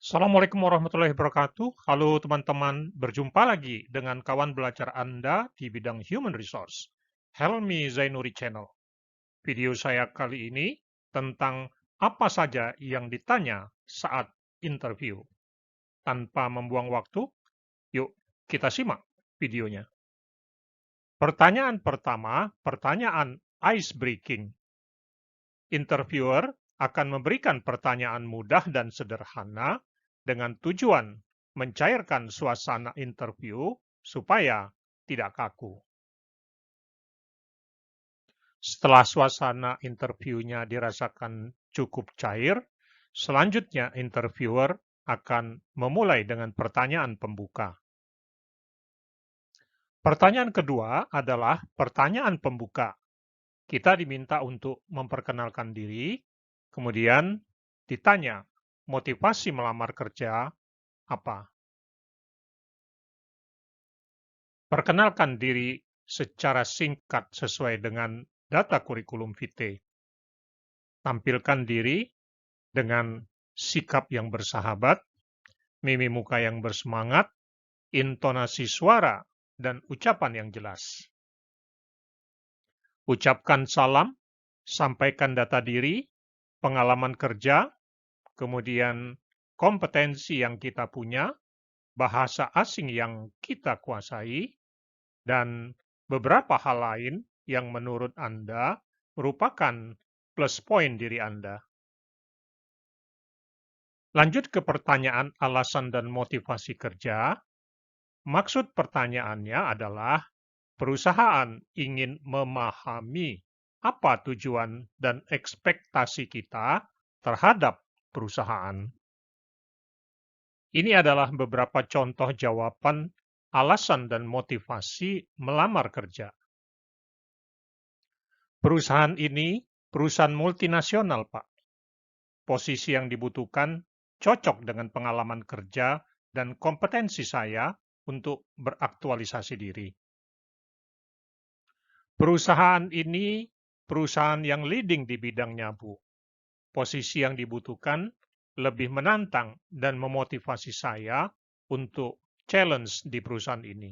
Assalamualaikum warahmatullahi wabarakatuh. Halo teman-teman, berjumpa lagi dengan kawan belajar Anda di bidang Human Resource, Helmi Zainuri Channel. Video saya kali ini tentang apa saja yang ditanya saat interview. Tanpa membuang waktu, yuk kita simak videonya. Pertanyaan pertama, pertanyaan ice breaking. Interviewer akan memberikan pertanyaan mudah dan sederhana dengan tujuan mencairkan suasana interview supaya tidak kaku. Setelah suasana interviewnya dirasakan cukup cair, selanjutnya interviewer akan memulai dengan pertanyaan pembuka. Pertanyaan kedua adalah pertanyaan pembuka. Kita diminta untuk memperkenalkan diri, kemudian ditanya motivasi melamar kerja apa. Perkenalkan diri secara singkat sesuai dengan data kurikulum vitae. Tampilkan diri dengan sikap yang bersahabat, mimi muka yang bersemangat, intonasi suara, dan ucapan yang jelas. Ucapkan salam, sampaikan data diri, pengalaman kerja, kemudian kompetensi yang kita punya, bahasa asing yang kita kuasai, dan beberapa hal lain yang menurut Anda merupakan plus poin diri Anda. Lanjut ke pertanyaan alasan dan motivasi kerja. Maksud pertanyaannya adalah perusahaan ingin memahami apa tujuan dan ekspektasi kita terhadap perusahaan. Ini adalah beberapa contoh jawaban alasan dan motivasi melamar kerja. Perusahaan ini perusahaan multinasional, Pak. Posisi yang dibutuhkan cocok dengan pengalaman kerja dan kompetensi saya untuk beraktualisasi diri. Perusahaan ini perusahaan yang leading di bidangnya, Bu. Posisi yang dibutuhkan lebih menantang dan memotivasi saya untuk challenge di perusahaan ini.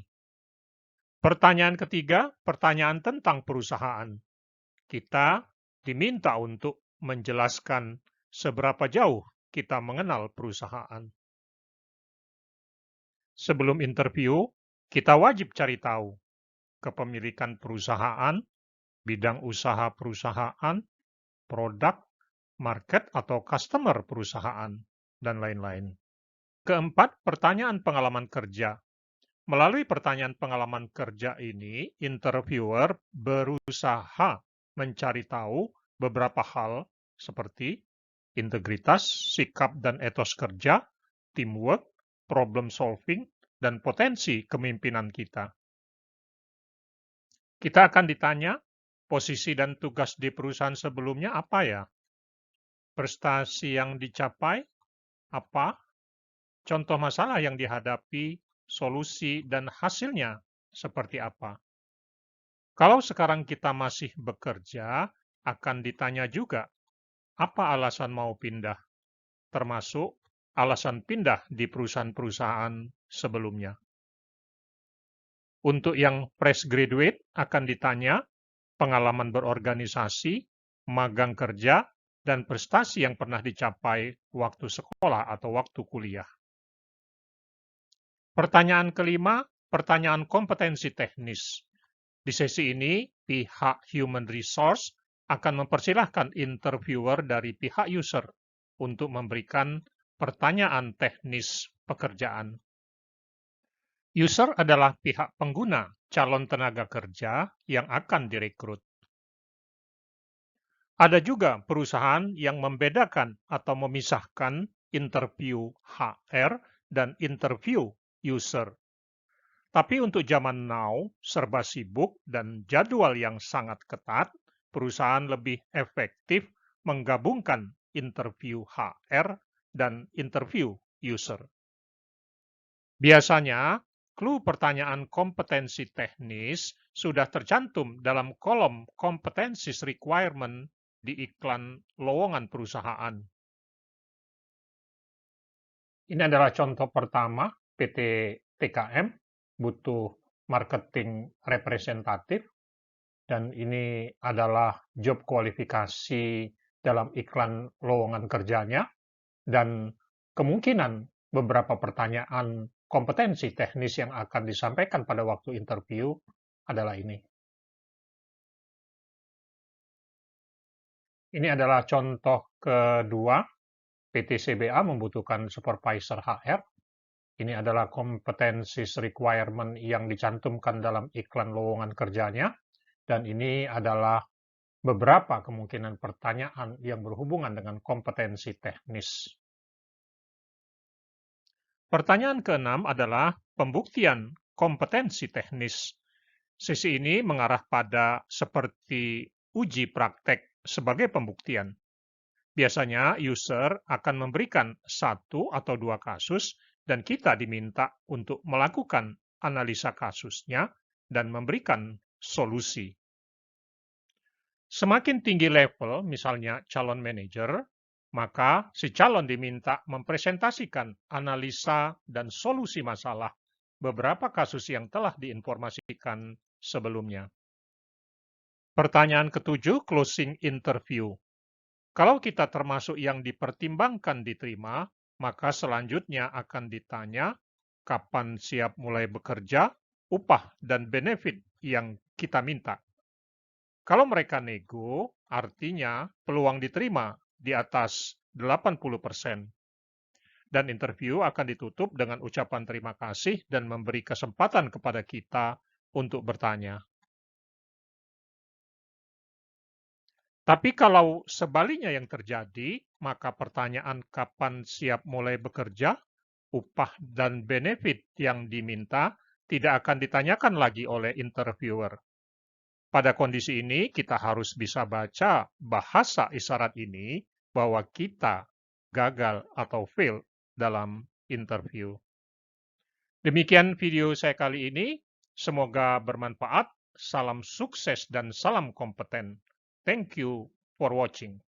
Pertanyaan ketiga, pertanyaan tentang perusahaan. Kita diminta untuk menjelaskan seberapa jauh kita mengenal perusahaan. Sebelum interview, kita wajib cari tahu kepemilikan perusahaan, bidang usaha perusahaan, produk, market atau customer perusahaan, dan lain-lain. Keempat, pertanyaan pengalaman kerja. Melalui pertanyaan pengalaman kerja ini, interviewer berusaha mencari tahu beberapa hal seperti integritas, sikap dan etos kerja, teamwork, problem solving, dan potensi kepemimpinan kita. Kita akan ditanya, posisi dan tugas di perusahaan sebelumnya apa ya? Prestasi yang dicapai apa? Contoh masalah yang dihadapi, solusi, dan hasilnya seperti apa? Kalau sekarang kita masih bekerja, akan ditanya juga, apa alasan mau pindah? Termasuk alasan pindah di perusahaan-perusahaan sebelumnya. Untuk yang fresh graduate akan ditanya pengalaman berorganisasi, magang kerja, dan prestasi yang pernah dicapai waktu sekolah atau waktu kuliah. Pertanyaan kelima, pertanyaan kompetensi teknis. Di sesi ini, pihak Human Resource akan mempersilahkan interviewer dari pihak user untuk memberikan pertanyaan teknis pekerjaan. User adalah pihak pengguna calon tenaga kerja yang akan direkrut. Ada juga perusahaan yang membedakan atau memisahkan interview HR dan interview user. Tapi untuk zaman now, serba sibuk dan jadwal yang sangat ketat, perusahaan lebih efektif menggabungkan interview HR dan interview user. Biasanya, clue pertanyaan kompetensi teknis sudah tercantum dalam kolom competencies requirement di iklan lowongan perusahaan. Ini adalah contoh pertama PT TKM butuh marketing representatif, dan ini adalah job kualifikasi dalam iklan lowongan kerjanya, dan kemungkinan beberapa pertanyaan kompetensi teknis yang akan disampaikan pada waktu interview adalah ini. Ini adalah contoh kedua, PT CBA membutuhkan supervisor HR. Ini adalah competencies requirement yang dicantumkan dalam iklan lowongan kerjanya, dan ini adalah beberapa kemungkinan pertanyaan yang berhubungan dengan kompetensi teknis. Pertanyaan keenam adalah pembuktian kompetensi teknis. Sesi ini mengarah pada seperti uji praktek sebagai pembuktian. Biasanya user akan memberikan 1 atau 2 kasus dan kita diminta untuk melakukan analisa kasusnya dan memberikan solusi. Semakin tinggi level, misalnya calon manajer, maka si calon diminta mempresentasikan analisa dan solusi masalah beberapa kasus yang telah diinformasikan sebelumnya. Pertanyaan ketujuh, closing interview. Kalau kita termasuk yang dipertimbangkan diterima, maka selanjutnya akan ditanya kapan siap mulai bekerja, upah, dan benefit yang kita minta. Kalau mereka nego, artinya peluang diterima di atas 80%. Dan interview akan ditutup dengan ucapan terima kasih dan memberi kesempatan kepada kita untuk bertanya. Tapi kalau sebaliknya yang terjadi, maka pertanyaan kapan siap mulai bekerja, upah dan benefit yang diminta tidak akan ditanyakan lagi oleh interviewer. Pada kondisi ini, kita harus bisa baca bahasa isyarat ini bahwa kita gagal atau fail dalam interview. Demikian video saya kali ini. Semoga bermanfaat. Salam sukses dan salam kompeten. Thank you for watching.